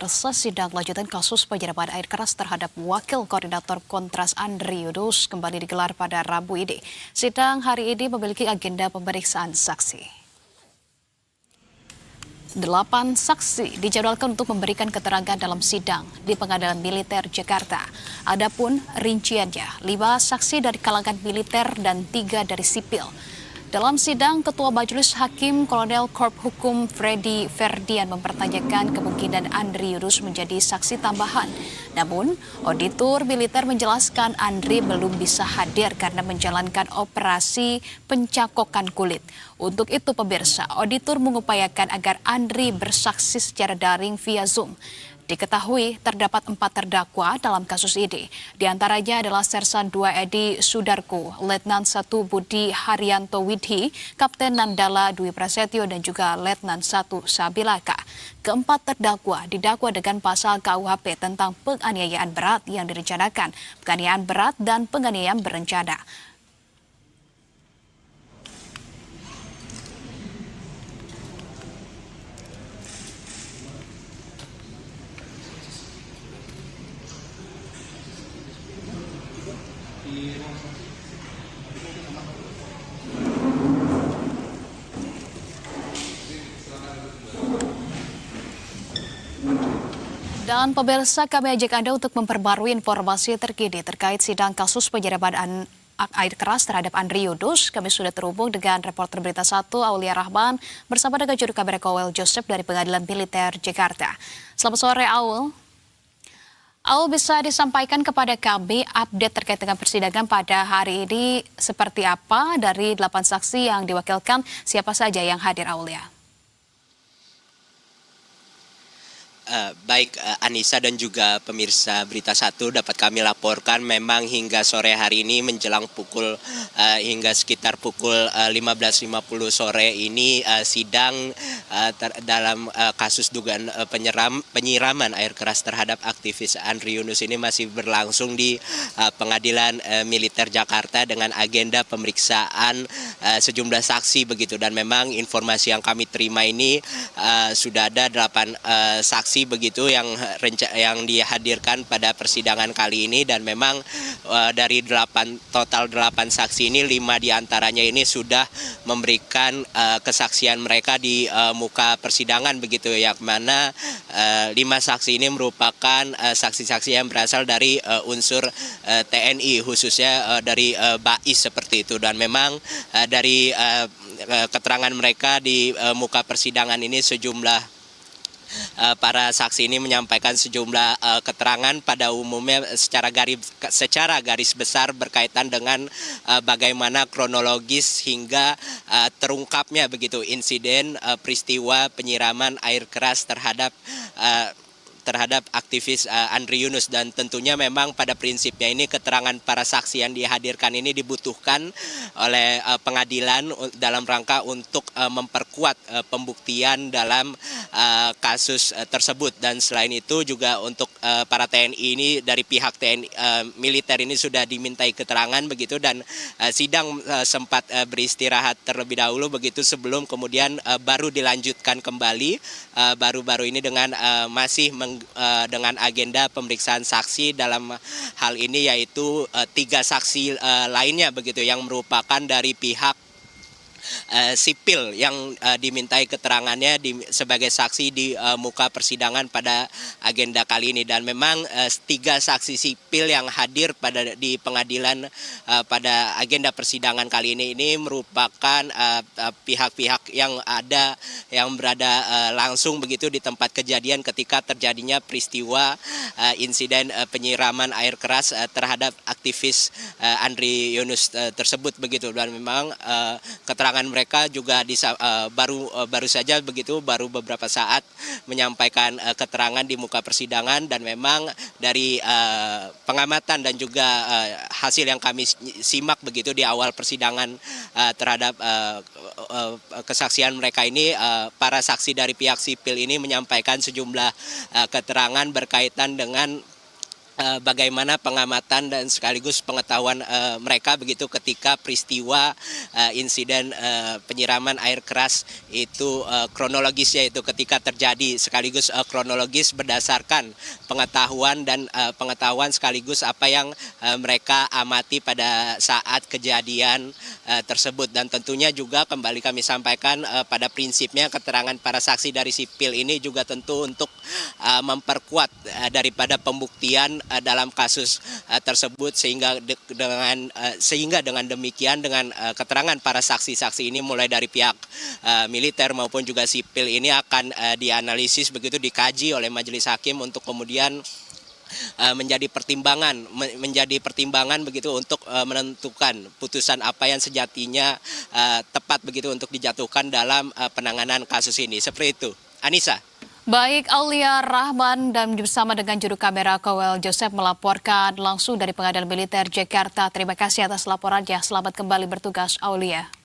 Proses sidang lanjutan kasus penyiraman air keras terhadap Wakil Koordinator Kontras Andri Yunus kembali digelar pada Rabu ini. Sidang hari ini memiliki agenda pemeriksaan saksi. 8 saksi dijadwalkan untuk memberikan keterangan dalam sidang di Pengadilan Militer Jakarta. Adapun rinciannya, 5 saksi dari kalangan militer dan 3 dari sipil. Dalam sidang, Ketua Majelis Hakim Kolonel Korp Hukum Freddy Ferdian mempertanyakan kemungkinan Andri Yunus menjadi saksi tambahan. Namun, auditor militer menjelaskan Andri belum bisa hadir karena menjalankan operasi pencakokan kulit. Untuk itu, pemirsa, auditor mengupayakan agar Andri bersaksi secara daring via Zoom. Diketahui terdapat 4 terdakwa dalam kasus ini. Di antaranya adalah Sersan 2 Edi Sudarko, Letnan 1 Budi Haryanto Widhi, Kapten Nandala Dwi Prasetyo dan juga Letnan 1 Sabilaka. Keempat terdakwa didakwa dengan pasal KUHP tentang penganiayaan berat yang direncanakan, penganiayaan berat dan penganiayaan berencana. Dan pemirsa, kami ajak Anda untuk memperbarui informasi terkini terkait sidang kasus penyiraman air keras terhadap Andri Yunus. Kami sudah terhubung dengan reporter Berita 1 Aulia Rahman bersama dengan juru kamera Kowel Joseph dari Pengadilan Militer Jakarta. Selamat sore, Aul. Aul, bisa disampaikan kepada kami update terkait dengan persidangan pada hari ini seperti apa dari 8 saksi yang diwakilkan, siapa saja yang hadir, Aulia? Baik Anissa dan juga pemirsa Berita 1 dapat kami laporkan memang hingga sore hari ini menjelang hingga sekitar pukul 15.50 sore ini sidang dalam kasus dugaan penyiraman air keras terhadap aktivis Andri Yunus ini masih berlangsung di Pengadilan Militer Jakarta dengan agenda pemeriksaan sejumlah saksi begitu, dan memang informasi yang kami terima ini sudah ada 8 saksi begitu yang dihadirkan pada persidangan kali ini, dan memang dari total 8 saksi ini 5 diantaranya ini sudah memberikan kesaksian mereka di muka persidangan begitu, yang mana 5 saksi ini merupakan saksi-saksi yang berasal dari unsur TNI, khususnya dari BAIS seperti itu, dan memang dari keterangan mereka di muka persidangan ini sejumlah para saksi ini menyampaikan sejumlah keterangan pada umumnya secara garis besar berkaitan dengan bagaimana kronologis hingga terungkapnya begitu insiden peristiwa penyiraman air keras terhadap aktivis Andri Yunus, dan tentunya memang pada prinsipnya ini keterangan para saksi yang dihadirkan ini dibutuhkan oleh pengadilan dalam rangka untuk memperkuat pembuktian dalam kasus tersebut. Dan selain itu juga untuk para TNI ini, dari pihak TNI militer ini sudah dimintai keterangan begitu, dan sidang sempat beristirahat terlebih dahulu begitu sebelum kemudian baru dilanjutkan kembali baru-baru ini dengan masih dengan agenda pemeriksaan saksi dalam hal ini, yaitu 3 saksi lainnya begitu yang merupakan dari pihak sipil yang dimintai keterangannya sebagai saksi di muka persidangan pada agenda kali ini. Dan memang 3 saksi sipil yang hadir di pengadilan pada agenda persidangan kali ini merupakan pihak-pihak yang berada langsung begitu di tempat kejadian ketika terjadinya peristiwa insiden penyiraman air keras terhadap aktivis Andri Yunus tersebut begitu. Dan memang keterangan mereka juga baru saja begitu, baru beberapa saat menyampaikan keterangan di muka persidangan, dan memang dari pengamatan dan juga hasil yang kami simak begitu di awal persidangan terhadap kesaksian mereka ini, para saksi dari pihak sipil ini menyampaikan sejumlah keterangan berkaitan dengan bagaimana pengamatan dan sekaligus pengetahuan mereka begitu ketika peristiwa insiden penyiraman air keras itu kronologisnya itu ketika terjadi, sekaligus kronologis berdasarkan pengetahuan dan pengetahuan sekaligus apa yang mereka amati pada saat kejadian tersebut. Dan tentunya juga kembali kami sampaikan pada prinsipnya keterangan para saksi dari sipil ini juga tentu untuk memperkuat daripada pembuktian dalam kasus tersebut, sehingga dengan demikian dengan keterangan para saksi-saksi ini mulai dari pihak militer maupun juga sipil ini akan dianalisis begitu, dikaji oleh majelis hakim untuk kemudian menjadi pertimbangan begitu untuk menentukan putusan apa yang sejatinya tepat begitu untuk dijatuhkan dalam penanganan kasus ini. Seperti itu. Anissa. Baik, Aulia Rahman dan bersama dengan juru kamera Kowel Joseph melaporkan langsung dari Pengadilan Militer Jakarta. Terima kasih atas laporannya. Selamat kembali bertugas, Aulia.